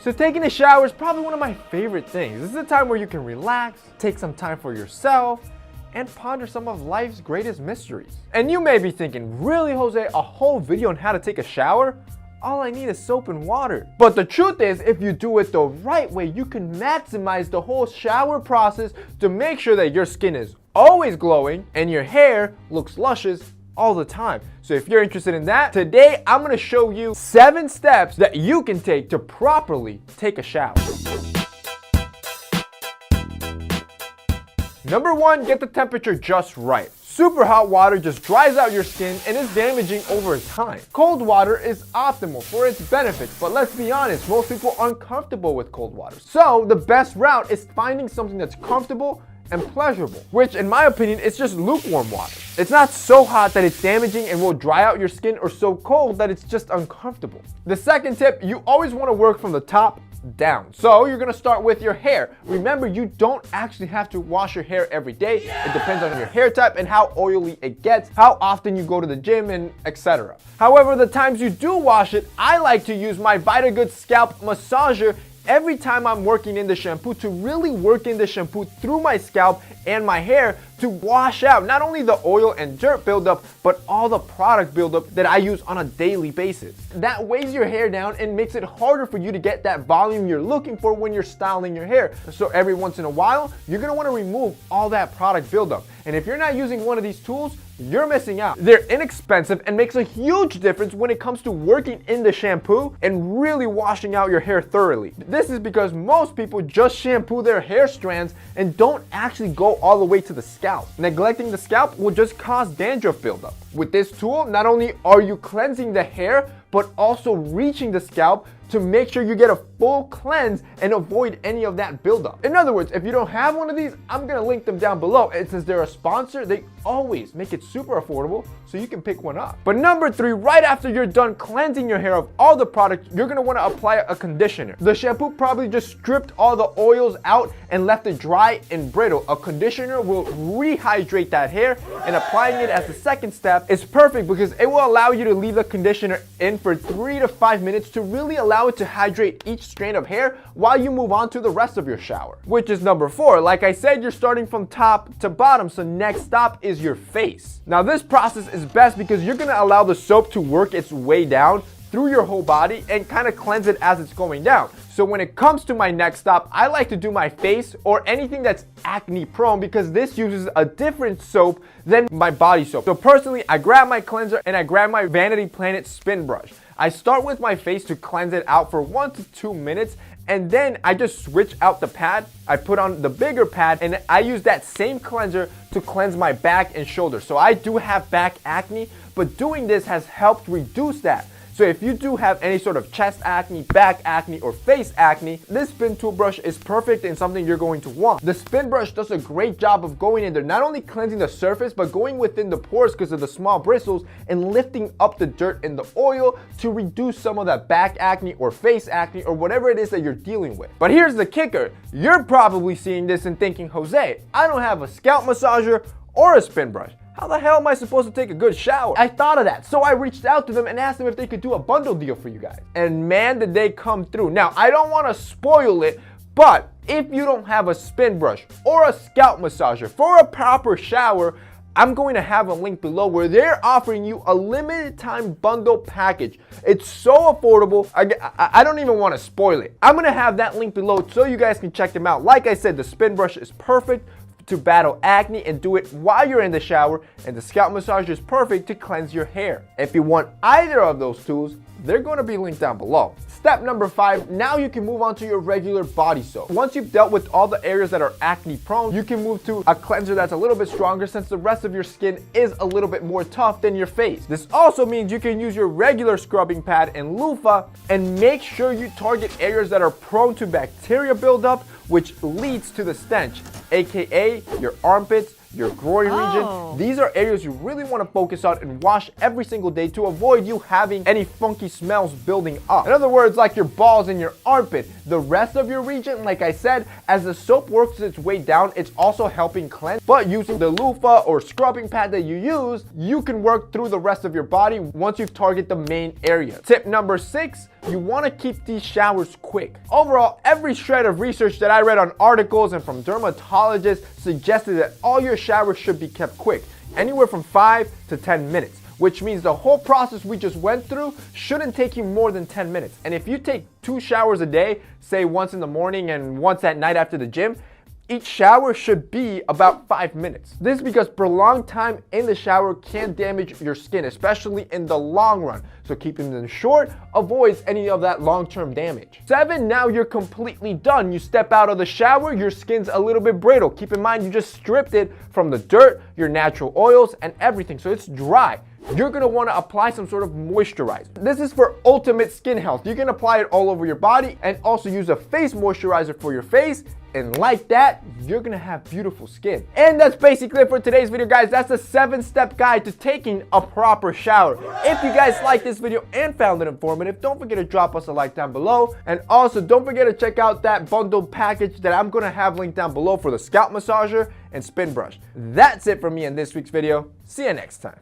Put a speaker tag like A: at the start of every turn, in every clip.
A: So taking a shower is probably one of my favorite things. This is a time where you can relax, take some time for yourself, and ponder some of life's greatest mysteries. And you may be thinking, really, Jose, a whole video on how to take a shower? All I need is soap and water. But the truth is, if you do it the right way, you can maximize the whole shower process to make sure that your skin is always glowing and your hair looks luscious all the time. So if you're interested in that, today I'm gonna show you 7 steps that you can take to properly take a shower. Number 1, get the temperature just right. Super hot water just dries out your skin and is damaging over time. Cold water is optimal for its benefits, but let's be honest, most people aren't comfortable with cold water. So the best route is finding something that's comfortable and pleasurable, which in my opinion is just lukewarm water. It's not so hot that it's damaging and will dry out your skin, or so cold that it's just uncomfortable. The second tip, you always want to work from the top down. So you're gonna start with your hair. Remember, you don't actually have to wash your hair every day. It depends on your hair type and how oily it gets, how often you go to the gym, and etc. However, the times you do wash it, I like to use my Vitagood scalp massager every time I'm working in the shampoo to really work in the shampoo through my scalp and my hair to wash out not only the oil and dirt buildup, but all the product buildup that I use on a daily basis. That weighs your hair down and makes it harder for you to get that volume you're looking for when you're styling your hair. So every once in a while, you're gonna wanna remove all that product buildup. And if you're not using one of these tools, you're missing out. They're inexpensive and makes a huge difference when it comes to working in the shampoo and really washing out your hair thoroughly. This is because most people just shampoo their hair strands and don't actually go all the way to the scalp. Neglecting the scalp will just cause dandruff buildup. With this tool, not only are you cleansing the hair, but also reaching the scalp to make sure you get a full cleanse and avoid any of that buildup. In other words, if you don't have one of these, I'm gonna link them down below. And since they're a sponsor, they always make it super affordable so you can pick one up. But number 3, right after you're done cleansing your hair of all the product, you're gonna wanna apply a conditioner. The shampoo probably just stripped all the oils out and left it dry and brittle. A conditioner will rehydrate that hair, and applying it as the second step is perfect because it will allow you to leave the conditioner in for 3 to 5 minutes to really allow it to hydrate each strand of hair while you move on to the rest of your shower. Which is number 4. Like I said, you're starting from top to bottom, so next stop is your face. Now this process is best because you're gonna allow the soap to work its way down through your whole body and kind of cleanse it as it's going down. So when it comes to my next stop, I like to do my face or anything that's acne prone because this uses a different soap than my body soap. So personally, I grab my cleanser and I grab my Vanity Planet spin brush. I start with my face to cleanse it out for 1 to 2 minutes, and then I just switch out the pad. I put on the bigger pad and I use that same cleanser to cleanse my back and shoulders. So I do have back acne, but doing this has helped reduce that. So if you do have any sort of chest acne, back acne, or face acne, this spin tool brush is perfect and something you're going to want. The spin brush does a great job of going in there, not only cleansing the surface, but going within the pores because of the small bristles and lifting up the dirt and the oil to reduce some of that back acne or face acne or whatever it is that you're dealing with. But here's the kicker. You're probably seeing this and thinking, Jose, I don't have a scalp massager or a spin brush. How the hell am I supposed to take a good shower? I thought of that, so I reached out to them and asked them if they could do a bundle deal for you guys. And man, did they come through. Now, I don't want to spoil it, but if you don't have a spin brush or a scalp massager for a proper shower, I'm going to have a link below where they're offering you a limited time bundle package. It's so affordable. I don't even want to spoil it. I'm going to have that link below so you guys can check them out. Like I said, the spin brush is perfect to battle acne and do it while you're in the shower, and the scalp massager is perfect to cleanse your hair. If you want either of those tools, they're going to be linked down below. Step number 5, now you can move on to your regular body soap. Once you've dealt with all the areas that are acne prone, you can move to a cleanser that's a little bit stronger since the rest of your skin is a little bit more tough than your face. This also means you can use your regular scrubbing pad and loofah and make sure you target areas that are prone to bacteria buildup, which leads to the stench, aka your armpits, your groin region. These are areas you really want to focus on and wash every single day to avoid you having any funky smells building up. In other words, like your balls and your armpit. The rest of your region, like I said, as the soap works its way down, it's also helping cleanse. But using the loofah or scrubbing pad that you use, you can work through the rest of your body once you've targeted the main area. Tip number 6, you want to keep these showers quick. Overall, every shred of research that I read on articles and from dermatologists suggested that all your showers should be kept quick, anywhere from 5 to 10 minutes, which means the whole process we just went through shouldn't take you more than 10 minutes. And if you take 2 showers a day, say once in the morning and once at night after the gym, each shower should be about 5 minutes. This is because prolonged time in the shower can damage your skin, especially in the long run. So keeping them short avoids any of that long-term damage. 7, now you're completely done. You step out of the shower, your skin's a little bit brittle. Keep in mind you just stripped it from the dirt, your natural oils, and everything, so it's dry. You're gonna wanna apply some sort of moisturizer. This is for ultimate skin health. You can apply it all over your body and also use a face moisturizer for your face. And like that, you're gonna have beautiful skin. And that's basically it for today's video, guys. That's a 7-step guide to taking a proper shower. If you guys liked this video and found it informative, don't forget to drop us a like down below. And also, don't forget to check out that bundled package that I'm gonna have linked down below for the scalp massager and spin brush. That's it for me in this week's video. See you next time.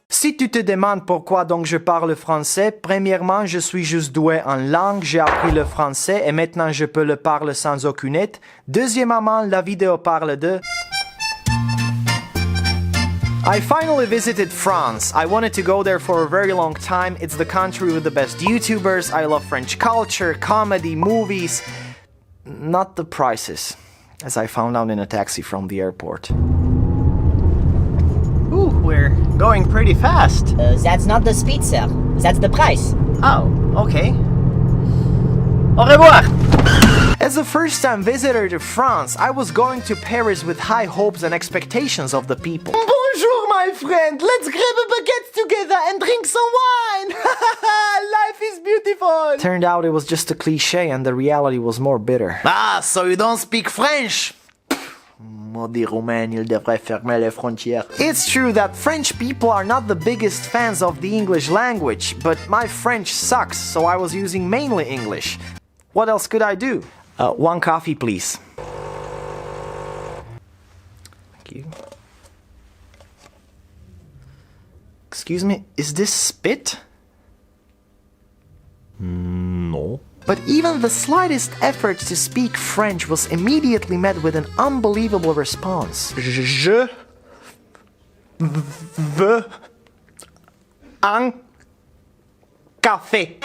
B: Si tu te demandes pourquoi donc je parle français, premièrement, je suis juste doué en langue, j'ai appris le français et maintenant je peux le parler sans aucune aide. Deuxièmement, la vidéo parle de... I finally visited France. I wanted to go there for a very long time. It's the country with the best YouTubers. I love French culture, comedy, movies. Not the prices, as I found out in a taxi from the airport.
C: Ooh, we're going pretty fast.
D: That's not the speed, sir. That's the price.
C: Oh, okay. Au revoir!
B: As a first-time visitor to France, I was going to Paris with high hopes and expectations of the people. Bonjour, my friend! Let's grab a baguette together and drink some wine! Life is beautiful! Turned out it was just a cliché and the reality was more bitter. Ah, so you don't speak French? Maudit Roumain, il devrait fermer les frontières. It's true that French people are not the biggest fans of the English language, but my French sucks, so I was using mainly English. What else could I do? 1 coffee, please. Thank you. Excuse me, is this spit? No. But even the slightest effort to speak French was immediately met with an unbelievable response. Je veux un café.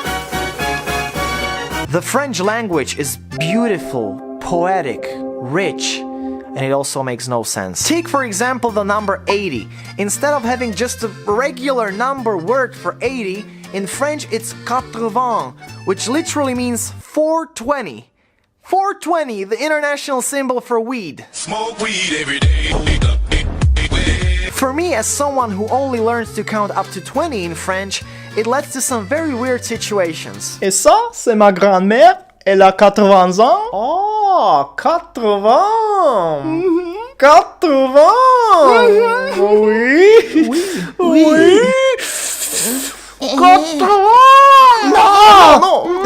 B: The French language is beautiful, poetic, rich, and it also makes no sense. Take for example the number 80. Instead of having just a regular number word for 80, in French it's 80, which literally means 420. 420, the international symbol for weed.
E: Smoke weed every day.
B: For me, as someone who only learns to count up to 20 in French, it led to some very weird situations.
C: Et ça, c'est ma grand-mère. Elle a 80 ans. Oh, 80. 80. Oui. Oui. 80. Non.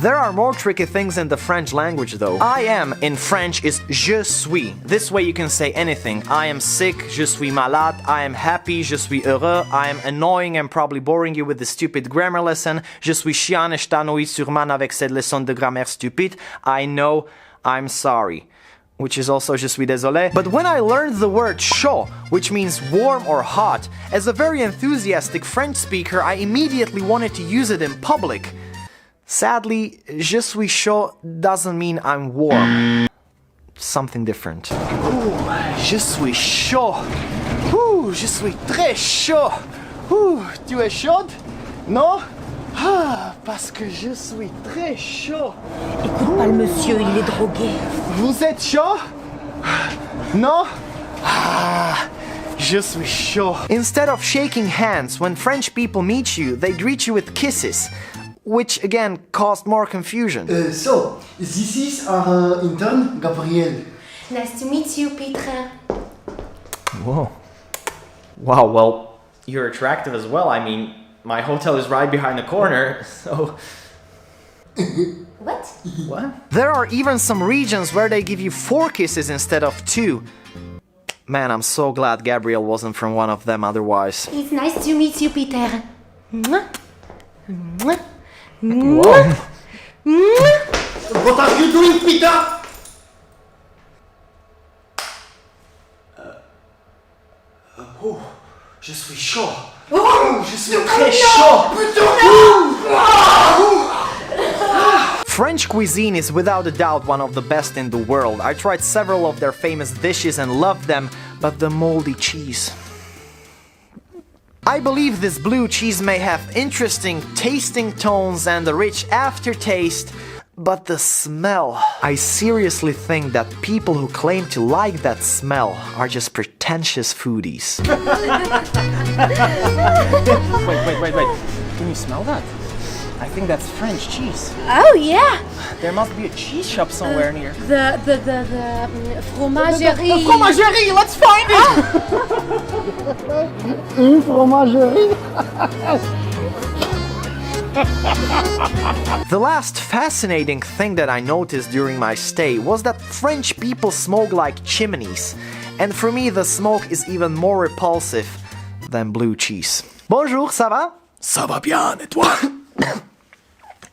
B: There are more tricky things in the French language though. I am in French is je suis. This way you can say anything. I am sick, je suis malade. I am happy, je suis heureux. I am annoying and probably boring you with the stupid grammar lesson. Je suis chiant et je t'ennuie sûrement avec cette leçon de grammaire stupide. I know, I'm sorry. Which is also je suis désolé. But when I learned the word chaud, which means warm or hot, as a very enthusiastic French speaker, I immediately wanted to use it in public. Sadly, je suis chaud doesn't mean I'm warm. Something different. Ooh, je suis chaud. Ooh, je suis très chaud. Ooh, tu es chaude? Non? Ah, parce que je suis très chaud.
D: Écoute pas le monsieur, il est drogué.
B: Vous êtes chaud? Non? Ah, je suis chaud. Instead of shaking hands, when French people meet you, they greet you with kisses, which again caused more confusion.
E: So, this is our intern, Gabriel.
F: Nice to meet you, Petra.
C: Whoa. Wow, well, you're attractive as well. I mean, my hotel is right behind the corner, so...
F: What?
C: What?
B: There are even some regions where they give you 4 kisses instead of 2. Man, I'm so glad Gabriel wasn't from one of them otherwise.
F: It's nice to meet you, Peter. Mwah. Mwah.
C: Whoa.
E: What are you doing, Peter? Je suis chaud. Je suis très chaud.
B: French cuisine is without a doubt one of the best in the world. I tried several of their famous dishes and loved them, but the moldy cheese. I believe this blue cheese may have interesting tasting tones and a rich aftertaste, but the smell. I seriously think that people who claim to like that smell are just pretentious foodies.
C: Wait. Can you smell that? I think that's French cheese.
F: Oh, yeah.
C: There must be a cheese shop somewhere near.
F: The fromagerie.
C: Fromagerie, let's find it!
E: Une fromagerie.
B: The last fascinating thing that I noticed during my stay was that French people smoke like chimneys. And for me, the smoke is even more repulsive than blue cheese. Bonjour, ça va?
E: Ça va bien, et toi?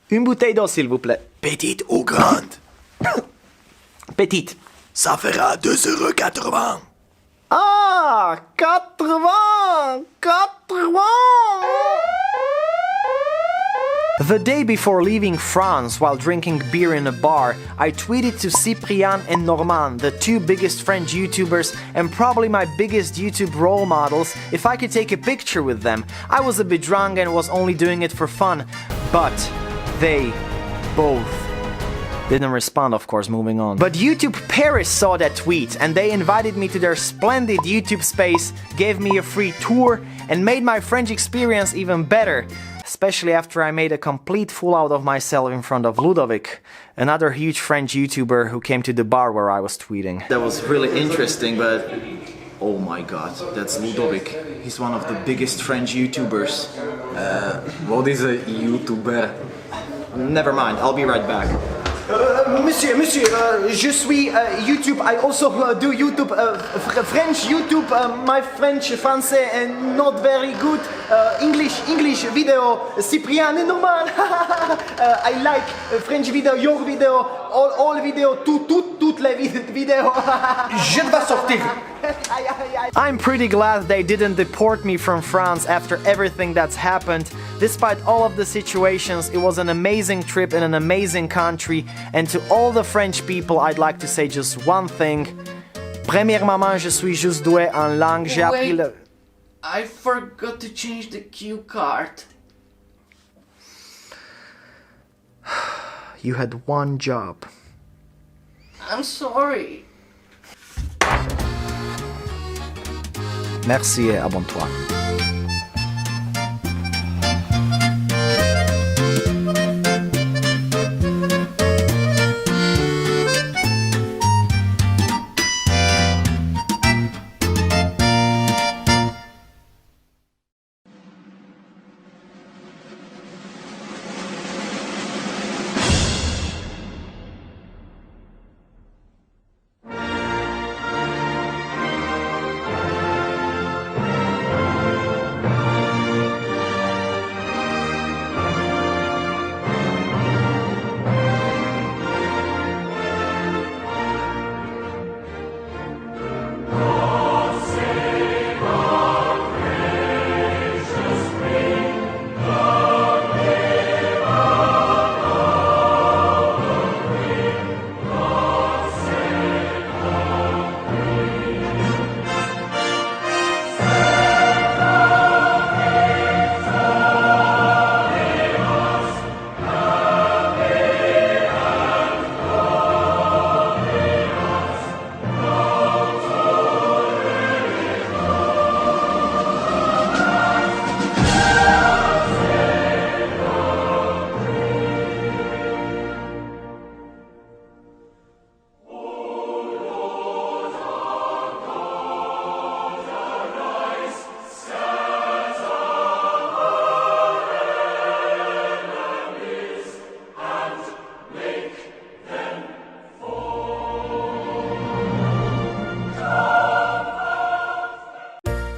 B: Une bouteille d'eau, s'il vous plaît.
E: Petite ou grande?
B: Petite.
E: Ça fera 2,80 €.
B: Ah, 80! 80! The day before leaving France while drinking beer in a bar, I tweeted to Cyprien and Normand, the 2 biggest French YouTubers and probably my biggest YouTube role models, if I could take a picture with them. I was a bit drunk and was only doing it for fun, but they both didn't respond, of course, moving on. But YouTube Paris saw that tweet and they invited me to their splendid YouTube space, gave me a free tour and made my French experience even better. Especially after I made a complete fool out of myself in front of Ludovic, another huge French YouTuber who came to the bar where I was tweeting.
G: That was really interesting, but oh my god, that's Ludovic. He's one of the biggest French YouTubers. What is a YouTuber? Never mind, I'll be right back.
B: Monsieur, je suis YouTube. I also do YouTube, French YouTube. My French, français, and not very good. English video. Cyprien and Norman. I like French video, your video, all video, toutes les vidéos.
E: Je dois sortir.
B: I'm pretty glad they didn't deport me from France after everything that's happened. Despite all of the situations, it was an amazing trip in an amazing country, and to all the French people, I'd like to say just one thing. Premièrement, je suis juste doué en langue, j'ai appris le...
G: I forgot to change the cue card.
B: You had one job.
G: I'm sorry.
B: Merci et abonne-toi.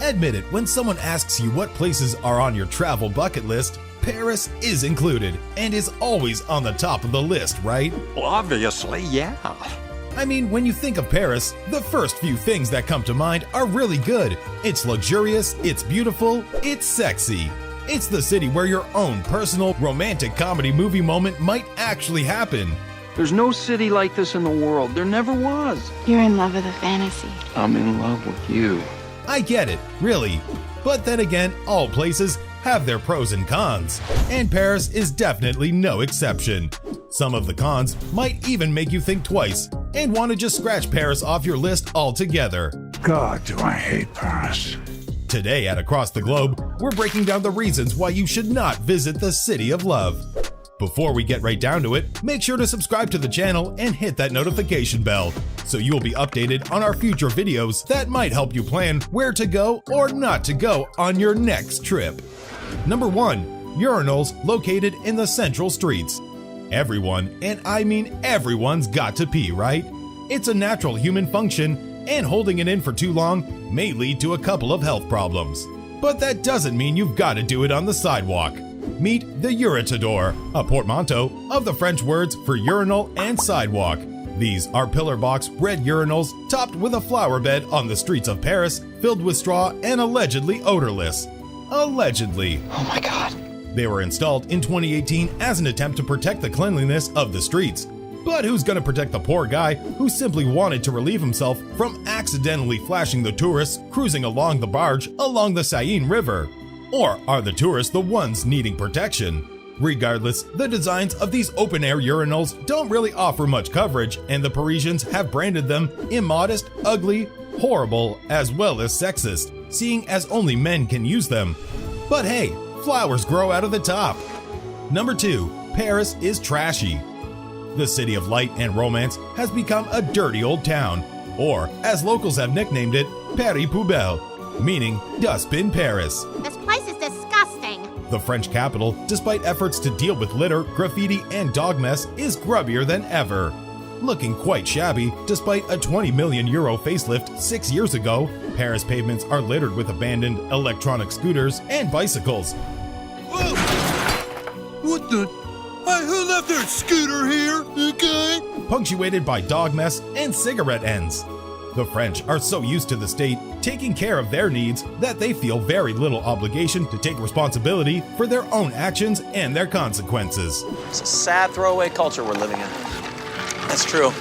H: Admit it, when someone asks you what places are on your travel bucket list, Paris is included and is always on the top of the list, right?
I: Well, obviously, yeah.
H: I mean, when you think of Paris, the first few things that come to mind are really good. It's luxurious, it's beautiful, it's sexy. It's the city where your own personal romantic comedy movie moment might actually happen.
I: There's no city like this in the world. There never was.
J: You're in love with a fantasy.
I: I'm in love with you.
H: I get it, really. But then again, all places have their pros and cons, and Paris is definitely no exception. Some of the cons might even make you think twice and want to just scratch Paris off your list altogether.
K: God, do I hate Paris.
H: Today at Across the Globe, we're breaking down the reasons why you should not visit the City of Love. Before we get right down to it, make sure to subscribe to the channel and hit that notification bell so you'll be updated on our future videos that might help you plan where to go or not to go on your next trip. Number 1. Urinals located in the central streets. Everyone, and I mean everyone's got to pee, right? It's a natural human function, and holding it in for too long may lead to a couple of health problems. But that doesn't mean you've got to do it on the sidewalk. Meet the uretador, a portmanteau of the French words for urinal and sidewalk. These are pillar box red urinals topped with a flower bed on the streets of Paris, filled with straw and allegedly odorless. Allegedly.
C: Oh my god.
H: They were installed in 2018 as an attempt to protect the cleanliness of the streets. But who's gonna protect the poor guy who simply wanted to relieve himself from accidentally flashing the tourists cruising along the barge along the Seine River? Or are the tourists the ones needing protection? Regardless, the designs of these open-air urinals don't really offer much coverage, and the Parisians have branded them immodest, ugly, horrible, as well as sexist, seeing as only men can use them. But hey, flowers grow out of the top. Number 2. Paris is trashy. The city of light and romance has become a dirty old town, or as locals have nicknamed it, Paris Poubelle, meaning dustbin Paris.
F: This place is disgusting.
H: The French capital, despite efforts to deal with litter, graffiti, and dog mess, is grubbier than ever. Looking quite shabby, despite a €20 million facelift 6 years ago, Paris pavements are littered with abandoned electronic scooters and bicycles.
K: Whoa! What the? Hey, who left their scooter here? Okay.
H: Punctuated by dog mess and cigarette ends. The French are so used to the state taking care of their needs that they feel very little obligation to take responsibility for their own actions and their consequences.
L: It's a sad throwaway culture we're living in. That's true.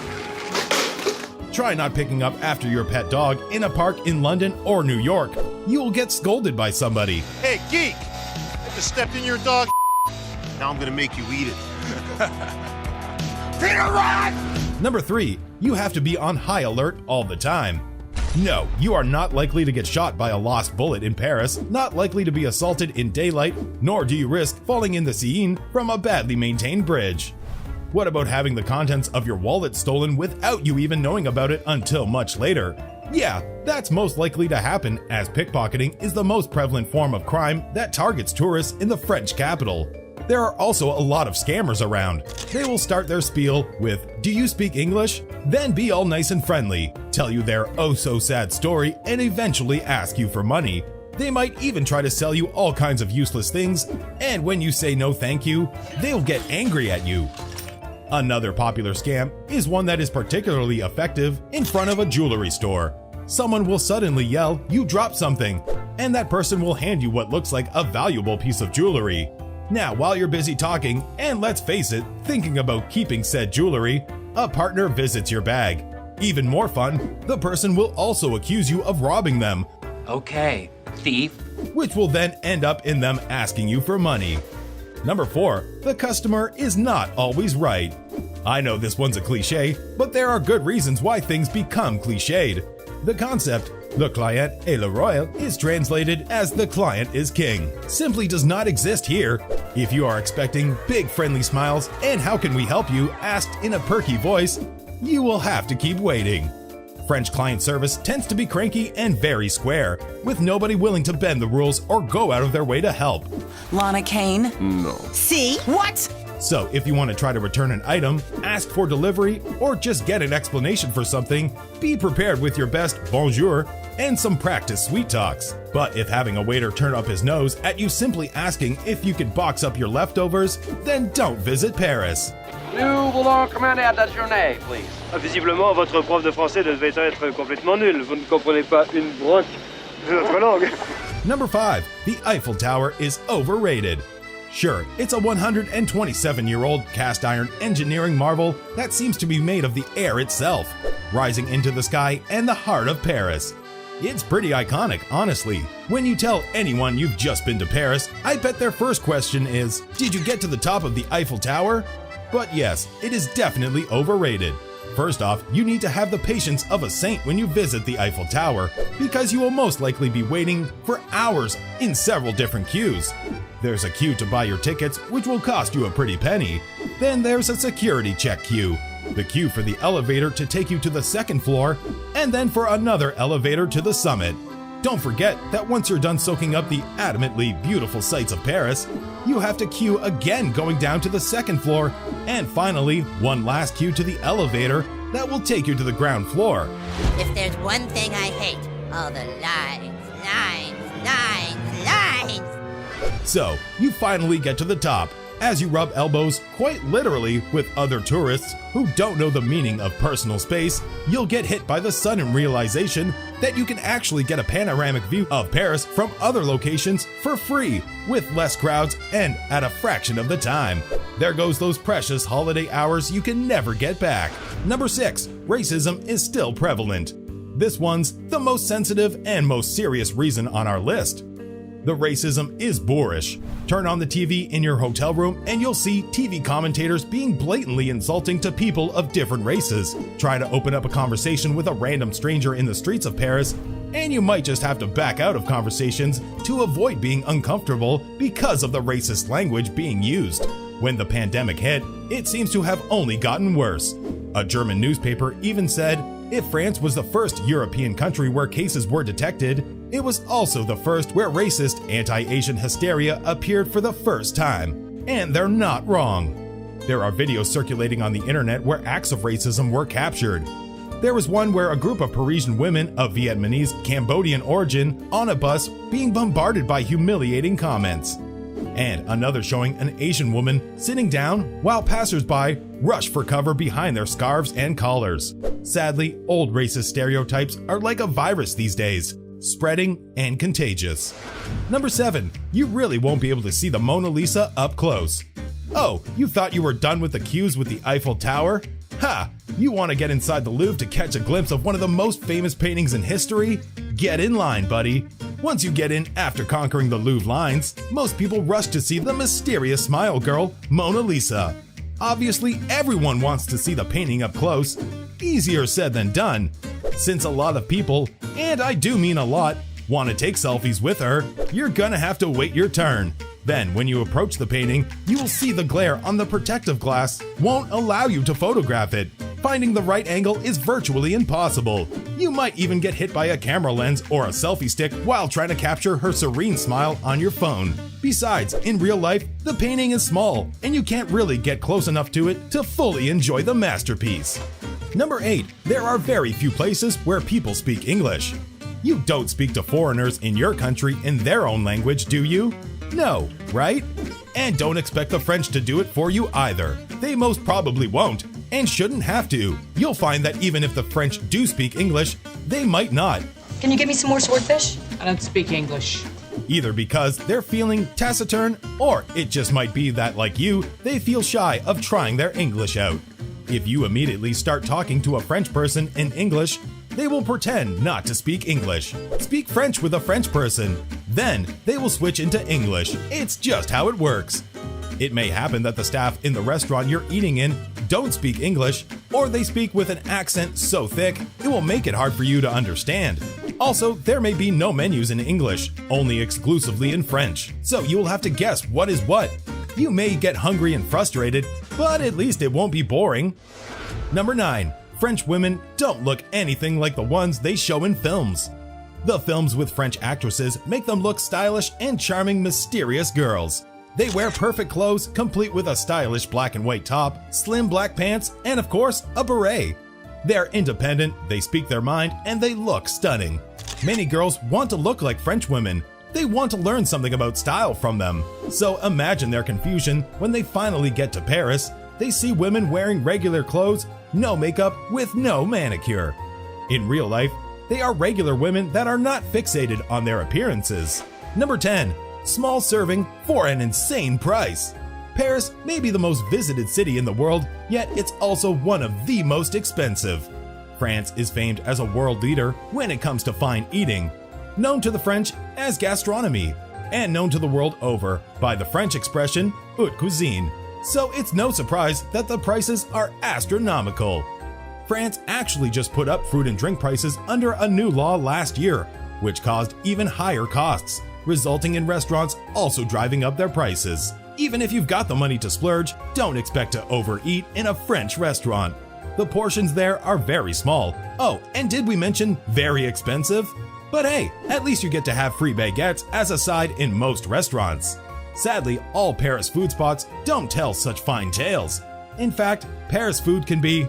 H: Try not picking up after your pet dog in a park in London or New York. You will get scolded by somebody.
K: Hey, geek! I just stepped in your dog. Now I'm gonna make you eat it. Peter, run!
H: Number 3. You have to be on high alert all the time. No, you are not likely to get shot by a lost bullet in Paris, not likely to be assaulted in daylight, nor do you risk falling in the Seine from a badly maintained bridge. What about having the contents of your wallet stolen without you even knowing about it until much later? Yeah, that's most likely to happen, as pickpocketing is the most prevalent form of crime that targets tourists in the French capital. There are also a lot of scammers around. They will start their spiel with, "Do you speak English?" Then be all nice and friendly, tell you their oh-so-sad story, and eventually ask you for money. They might even try to sell you all kinds of useless things, and when you say no thank you, they'll get angry at you. Another popular scam is one that is particularly effective in front of a jewelry store. Someone will suddenly yell, "You dropped something," and that person will hand you what looks like a valuable piece of jewelry. Now, while you're busy talking, and let's face it, thinking about keeping said jewelry, a partner visits your bag. Even more fun, the person will also accuse you of robbing them.
L: Okay, thief.
H: Which will then end up in them asking you for money. Number 4, the customer is not always right. I know this one's a cliche, but there are good reasons why things become cliched. The concept, "Le client est le roi," is translated as "the client is king," simply does not exist here. If you are expecting big friendly smiles and "how can we help you" asked in a perky voice, you will have to keep waiting. French client service tends to be cranky and very square, with nobody willing to bend the rules or go out of their way to help.
J: Lana Kane?
K: No.
J: See? What?
H: So if you want to try to return an item, ask for delivery, or just get an explanation for something, be prepared with your best bonjour and some practice sweet talks. But if having a waiter turn up his nose at you simply asking if you could box up your leftovers, then don't visit Paris.
M: Nous voulons commander à déjeuner, please.
N: Visiblement, votre prof de français devait être complètement nul. Vous ne comprenez pas une broche de notre langue.
H: Number 5, the Eiffel Tower is overrated. Sure, it's a 127-year-old cast iron engineering marvel that seems to be made of the air itself, rising into the sky and the heart of Paris. It's pretty iconic, honestly. When you tell anyone you've just been to Paris, I bet their first question is, "Did you get to the top of the Eiffel Tower?" But yes, it is definitely overrated. First off, you need to have the patience of a saint when you visit the Eiffel Tower, because you will most likely be waiting for hours in several different queues. There's a queue to buy your tickets, which will cost you a pretty penny. Then there's a security check queue, the queue for the elevator to take you to the second floor, and then for another elevator to the summit. Don't forget that once you're done soaking up the adamantly beautiful sights of Paris, you have to queue again going down to the second floor, and finally, one last queue to the elevator that will take you to the ground floor.
D: If there's one thing I hate, all the lines, lines, lines, lines.
H: So, you finally get to the top, as you rub elbows, quite literally, with other tourists who don't know the meaning of personal space. You'll get hit by the sudden realization that you can actually get a panoramic view of Paris from other locations for free, with less crowds and at a fraction of the time. There goes those precious holiday hours you can never get back. Number 6, racism is still prevalent. This one's the most sensitive and most serious reason on our list. The racism is boorish. Turn on the TV in your hotel room and you'll see TV commentators being blatantly insulting to people of different races. Try to open up a conversation with a random stranger in the streets of Paris, and you might just have to back out of conversations to avoid being uncomfortable because of the racist language being used. When the pandemic hit, it seems to have only gotten worse. A German newspaper even said, if France was the first European country where cases were detected, it was also the first where racist anti-Asian hysteria appeared for the first time. And they're not wrong. There are videos circulating on the internet where acts of racism were captured. There was one where a group of Parisian women of Vietnamese Cambodian origin on a bus being bombarded by humiliating comments. And another showing an Asian woman sitting down while passersby rush for cover behind their scarves and collars. Sadly, old racist stereotypes are like a virus these days, spreading and contagious. Number 7, you really won't be able to see the Mona Lisa up close. Oh, you thought you were done with the queues with the Eiffel Tower? Ha! You want to get inside the Louvre to catch a glimpse of one of the most famous paintings in history? Get in line, buddy. Once you get in after conquering the Louvre lines, most people rush to see the mysterious smile girl, Mona Lisa. Obviously, everyone wants to see the painting up close. Easier said than done. Since a lot of people, and I do mean a lot, want to take selfies with her, you're gonna have to wait your turn. Then, when you approach the painting, you will see the glare on the protective glass won't allow you to photograph it. Finding the right angle is virtually impossible. You might even get hit by a camera lens or a selfie stick while trying to capture her serene smile on your phone. Besides, in real life, the painting is small, and you can't really get close enough to it to fully enjoy the masterpiece. Number 8. There are very few places where people speak English. You don't speak to foreigners in your country in their own language, do you? No, right? And don't expect the French to do it for you either. They most probably won't, and shouldn't have to. You'll find that even if the French do speak English, they might not.
O: Can you give me some more swordfish? I don't speak English.
H: Either because they're feeling taciturn, or it just might be that, like you, they feel shy of trying their English out. If you immediately start talking to a French person in English, they will pretend not to speak English. Speak French with a French person. Then they will switch into English. It's just how it works. It may happen that the staff in the restaurant you're eating in don't speak English, or they speak with an accent so thick it will make it hard for you to understand. Also, there may be no menus in English, only exclusively in French, so you will have to guess what is what. You may get hungry and frustrated, but at least it won't be boring. Number 9. French women don't look anything like the ones they show in films. The films with French actresses make them look stylish and charming, mysterious girls. They wear perfect clothes, complete with a stylish black and white top, slim black pants, and of course, a beret. They're independent, they speak their mind, and they look stunning. Many girls want to look like French women. They want to learn something about style from them. So imagine their confusion when they finally get to Paris. They see women wearing regular clothes, no makeup, with no manicure. In real life, they are regular women that are not fixated on their appearances. Number 10. Small serving for an insane price. Paris may be the most visited city in the world, yet it's also one of the most expensive. France is famed as a world leader when it comes to fine eating, known to the French as gastronomy, and known to the world over by the French expression haute cuisine. So it's no surprise that the prices are astronomical. France actually just put up food and drink prices under a new law last year, which caused even higher costs, resulting in restaurants also driving up their prices. Even if you've got the money to splurge, don't expect to overeat in a French restaurant. The portions there are very small. Oh, and did we mention very expensive? But hey, at least you get to have free baguettes as a side in most restaurants. Sadly, all Paris food spots don't tell such fine tales. In fact, Paris food can be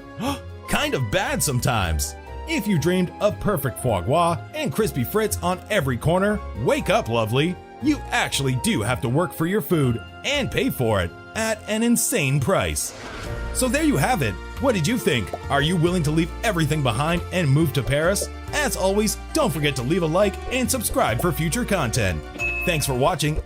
H: kind of bad sometimes. If you dreamed of perfect foie gras and crispy frites on every corner, wake up, lovely. You actually do have to work for your food and pay for it at an insane price. So there you have it. What did you think? Are you willing to leave everything behind and move to Paris? As always, don't forget to leave a like and subscribe for future content. Thanks for watching,